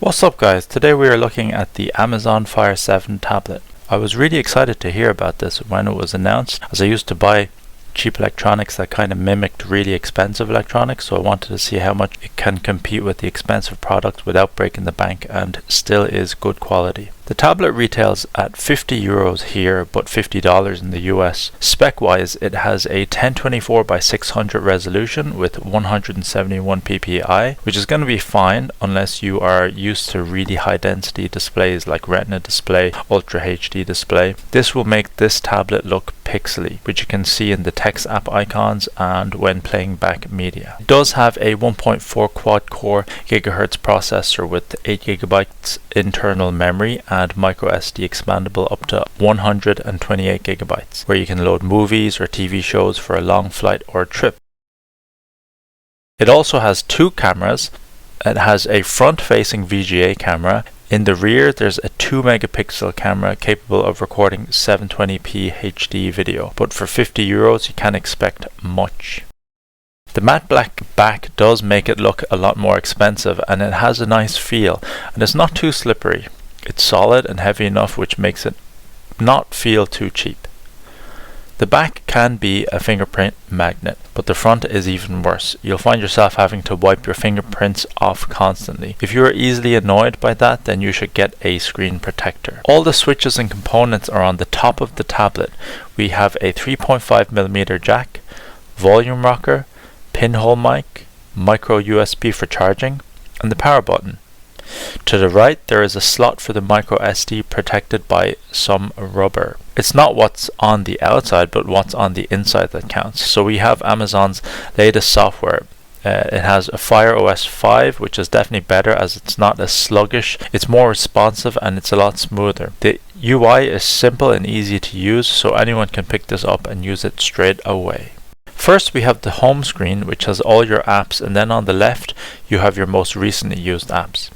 What's up guys, today we are looking at the Amazon Fire 7 tablet. I was really excited to hear about this when it was announced, as I used to buy cheap electronics that kind of mimicked really expensive electronics, so I wanted to see how much it can compete with the expensive products without breaking the bank and still is good quality. The tablet retails at €50 here, but $50 in the US. Spec-wise, it has a 1024 by 600 resolution with 171 ppi, which is going to be fine unless you are used to really high density displays like Retina display, Ultra HD display. This will make this tablet look pixely, which you can see in the text app icons and when playing back media. It does have a 1.4 quad-core GHz processor with 8GB internal memory and micro SD expandable up to 128 GB, where you can load movies or TV shows for a long flight or trip. It also has two cameras. It has a front-facing VGA camera. In the rear, there's a 2 megapixel camera capable of recording 720p HD video, but for €50 you can't expect much. The matte black back does make it look a lot more expensive, and it has a nice feel, and it's not too slippery. It's solid and heavy enough, which makes it not feel too cheap. The back can be a fingerprint magnet, but the front is even worse. You'll find yourself having to wipe your fingerprints off constantly. If you are easily annoyed by that, then you should get a screen protector. All the switches and components are on the top of the tablet. We have a 3.5mm jack, volume rocker, pinhole mic, micro USB for charging, and the power button. To the right, there is a slot for the micro SD protected by some rubber. It's not what's on the outside, but what's on the inside that counts. So we have Amazon's latest software. It has a Fire OS 5, which is definitely better as it's not as sluggish. It's more responsive and it's a lot smoother. The UI is simple and easy to use, so anyone can pick this up and use it straight away. First, we have the home screen, which has all your apps, and then on the left you have your most recently used apps.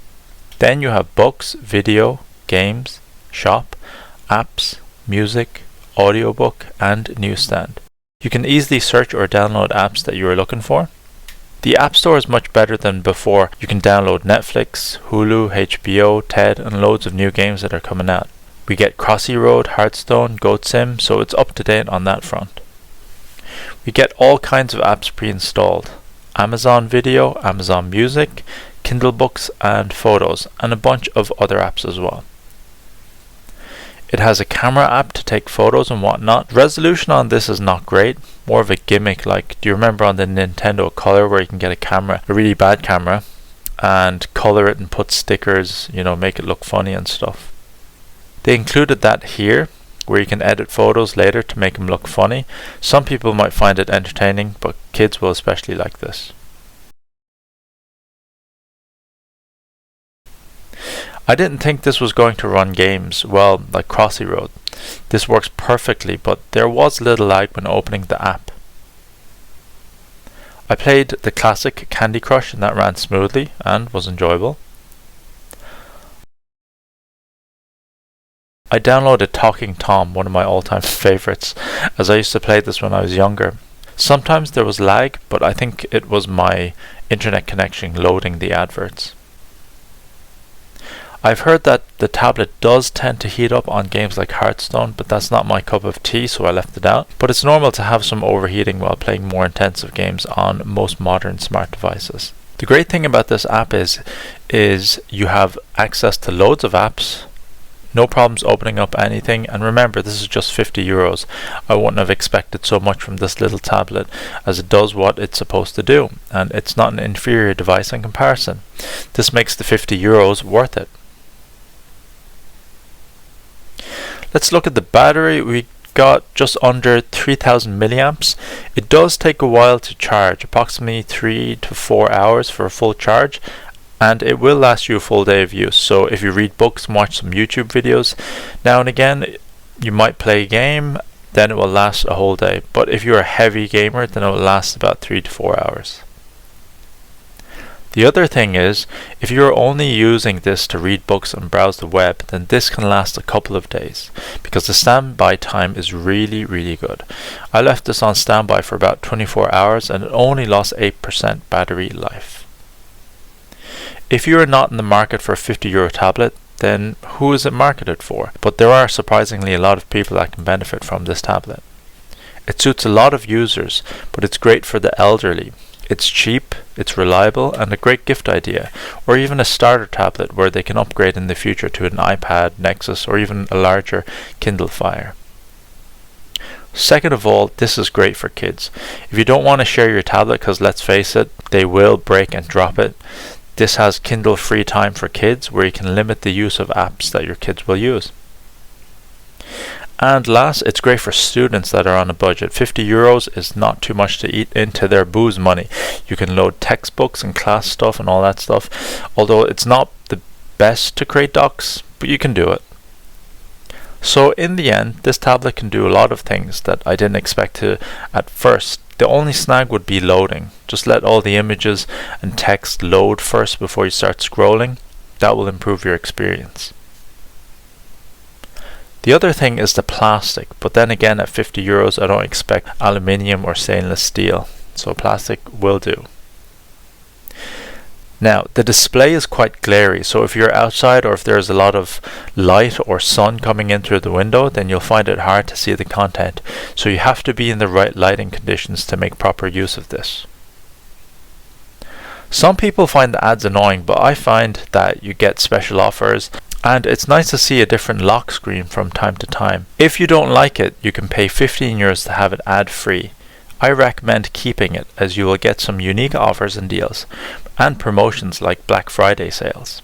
Then you have books, video, games, shop, apps, music, audiobook, and newsstand. You can easily search or download apps that you are looking for. The App Store is much better than before. You can download Netflix, Hulu, HBO, TED, and loads of new games that are coming out. We get Crossy Road, Hearthstone, Goat Sim, so it's up to date on that front. We get all kinds of apps pre-installed. Amazon Video, Amazon Music, Kindle Books and Photos, and a bunch of other apps as well. It has a camera app to take photos and whatnot. The resolution on this is not great, more of a gimmick. Like, do you remember on the Nintendo Color where you can get a really bad camera, and color it and put stickers, make it look funny and stuff. They included that here, where you can edit photos later to make them look funny. Some people might find it entertaining, but kids will especially like this. I didn't think this was going to run games well, like Crossy Road. This works perfectly, but there was little lag when opening the app. I played the classic Candy Crush and that ran smoothly and was enjoyable. I downloaded Talking Tom, one of my all-time favorites, as I used to play this when I was younger. Sometimes there was lag, but I think it was my internet connection loading the adverts. I've heard that the tablet does tend to heat up on games like Hearthstone, but that's not my cup of tea, so I left it out. But it's normal to have some overheating while playing more intensive games on most modern smart devices. The great thing about this app is you have access to loads of apps, no problems opening up anything, and remember, this is just €50. I wouldn't have expected so much from this little tablet, as it does what it's supposed to do, and it's not an inferior device in comparison. This makes the €50 worth it. Let's look at the battery. We got just under 3000 milliamps. It does take a while to charge, approximately 3 to 4 hours for a full charge, and it will last you a full day of use. So if you read books and watch some YouTube videos now and again, you might play a game, then it will last a whole day. But if you're a heavy gamer, then it will last about 3 to 4 hours. The other thing is, if you're only using this to read books and browse the web, then this can last a couple of days, because the standby time is really, really good. I left this on standby for about 24 hours and it only lost 8% battery life. If you are not in the market for a €50 tablet, then who is it marketed for? But there are surprisingly a lot of people that can benefit from this tablet. It suits a lot of users, but it's great for the elderly. It's cheap, it's reliable, and a great gift idea, or even a starter tablet where they can upgrade in the future to an iPad, Nexus, or even a larger Kindle Fire. Second of all, this is great for kids. If you don't want to share your tablet, because let's face it, they will break and drop it, this has Kindle Free Time for Kids, where you can limit the use of apps that your kids will use. And last, it's great for students that are on a budget. €50 is not too much to eat into their booze money. You can load textbooks and class stuff and all that stuff, although it's not the best to create docs, but you can do it. So in the end, this tablet can do a lot of things that I didn't expect to at first. The only snag would be loading. Just let all the images and text load first before you start scrolling. That will improve your experience. The other thing is the plastic, but then again at €50 I don't expect aluminium or stainless steel, so plastic will do. Now the display is quite glary, so if you're outside or if there's a lot of light or sun coming in through the window, then you'll find it hard to see the content, so you have to be in the right lighting conditions to make proper use of this. Some people find the ads annoying, but I find that you get special offers, and it's nice to see a different lock screen from time to time. If you don't like it, you can pay €15 to have it ad-free. I recommend keeping it, as you will get some unique offers and deals, and promotions like Black Friday sales.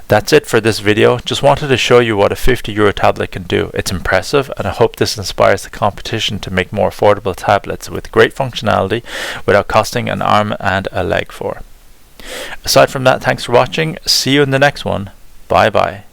That's it for this video. Just wanted to show you what a €50 tablet can do. It's impressive, and I hope this inspires the competition to make more affordable tablets with great functionality without costing an arm and a leg for. Aside from that, thanks for watching. See you in the next one. Bye bye.